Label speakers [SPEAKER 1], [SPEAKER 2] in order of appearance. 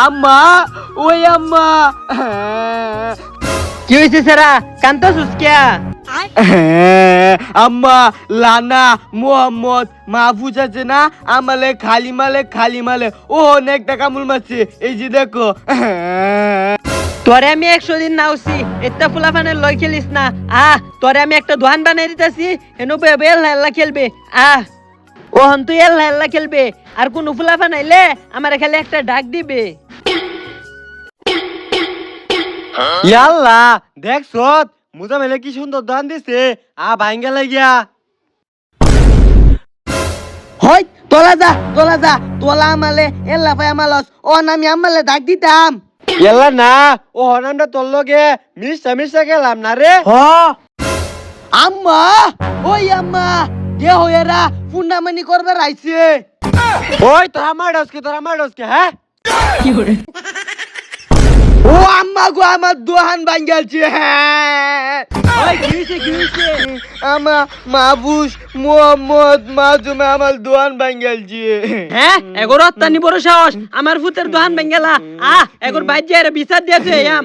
[SPEAKER 1] আম্মা, ওই আম্মা।
[SPEAKER 2] কি হয়েছে সেরা কান্তা সুস্কিয়া?
[SPEAKER 1] আম্মা, লানা মোহাম্মদ মাহফুজ আছে না, আমালে খালি মালে ও অনেক টাকা মূল মারছে, এই যে দেখো।
[SPEAKER 2] তোরে আমি 100 দিন নাওছি, এটা ফুলাফানের লই খেলিস না। তোরে আমি একটা দোকান বানাই দিতেছি, হেনো বেল হেল্লা খেলবে। ও হন তুই হেল্লা খেলবে, আর কোন ফুলাফান আইলে আমার খালি একটা ডাক দিবে।
[SPEAKER 1] ইয়াল্লা দেখছো মুজা মেলে কি সুন্দর দান দিছে, ভাঙ্গা লাগিয়া।
[SPEAKER 2] হই তোলা যা তোলা আমালে এল্লা ভাই আমালস ও আমি আমালে ডাক দিতাম।
[SPEAKER 1] ইয়াল্লা না, ও হনানটা তোর লগে মিশা গেলাম না রে।
[SPEAKER 2] আম্মা, ওই আম্মা, কে হইরা ফুন্ডামানি করবার আইছে।
[SPEAKER 1] ওই তোরা মারডসকে হ্যাঁ? ও আম্মা গো, আমার দোহান ভাঙ্গালছে।
[SPEAKER 2] ওই কি হইছে?
[SPEAKER 1] আমার মাহফুজ মোহাম্মদ মাজুমে আমার দোহান ভাঙ্গালছে।
[SPEAKER 2] হ্যাঁ এগোর অত্যানি বড় সাহস, আমার ফুতের দোকান ভেঙ্গেলা। এগোর বাইর বিচার দিয়েছে আম।